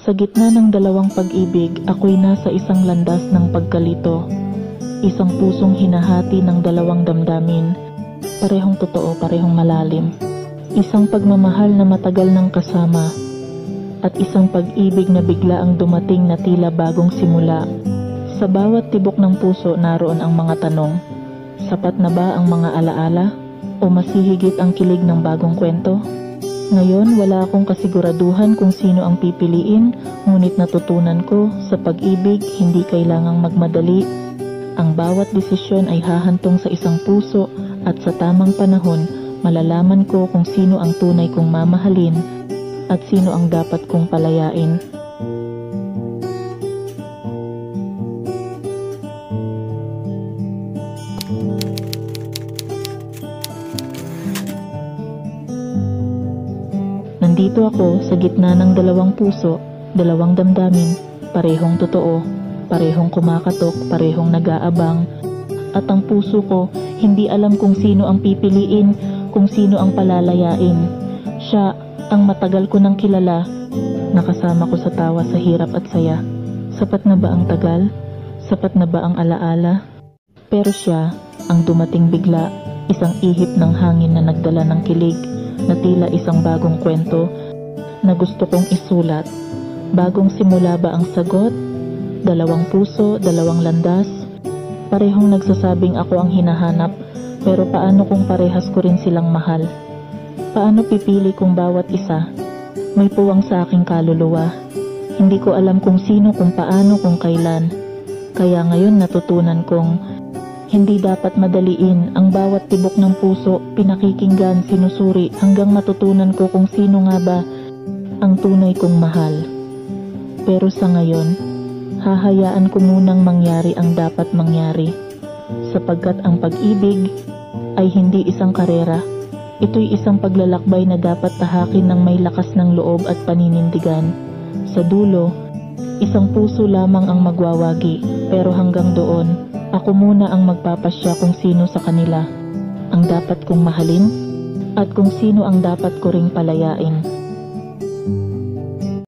Sa gitna ng dalawang pag-ibig, ako'y nasa isang landas ng pagkalito. Isang pusong hinahati ng dalawang damdamin. Parehong totoo, parehong malalim. Isang pagmamahal na matagal ng kasama. At isang pag-ibig na bigla ang dumating na tila bagong simula. Sa bawat tibok ng puso naroon ang mga tanong. Sapat na ba ang mga alaala? O masihigit ang kilig ng bagong kwento? Ngayon, wala akong kasiguraduhan kung sino ang pipiliin, ngunit natutunan ko, sa pag-ibig, hindi kailangang magmadali. Ang bawat desisyon ay hahantong sa isang puso at sa tamang panahon, malalaman ko kung sino ang tunay kong mamahalin at sino ang dapat kong palayain. Nandito ako sa gitna ng dalawang puso, dalawang damdamin, parehong totoo, parehong kumakatok, parehong nag-aabang. At ang puso ko, hindi alam kung sino ang pipiliin, kung sino ang palalayain. Siya, ang matagal ko nang kilala, nakasama ko sa tawa, sa hirap at saya. Sapat na ba ang tagal? Sapat na ba ang alaala? Pero siya, ang dumating bigla, isang ihip ng hangin na nagdala ng kilig, na tila isang bagong kwento na gusto kong isulat. Bagong simula ba ang sagot? Dalawang puso, dalawang landas. Parehong nagsasabing ako ang hinahanap, pero paano kung parehas ko rin silang mahal? Paano pipili kung bawat isa? May puwang sa aking kaluluwa. Hindi ko alam kung sino, kung paano, kung kailan. Kaya ngayon natutunan kong hindi dapat madaliin ang bawat tibok ng puso, pinakikinggan, sinusuri hanggang matutunan ko kung sino nga ba ang tunay kong mahal. Pero sa ngayon, hahayaan ko munang mangyari ang dapat mangyari. Sapagkat ang pag-ibig ay hindi isang karera. Ito'y isang paglalakbay na dapat tahakin ng may lakas ng loob at paninindigan. Sa dulo, isang puso lamang ang magwawagi, pero hanggang doon, ako muna ang magpapasya kung sino sa kanila ang dapat kong mahalin at kung sino ang dapat ko ring palayain.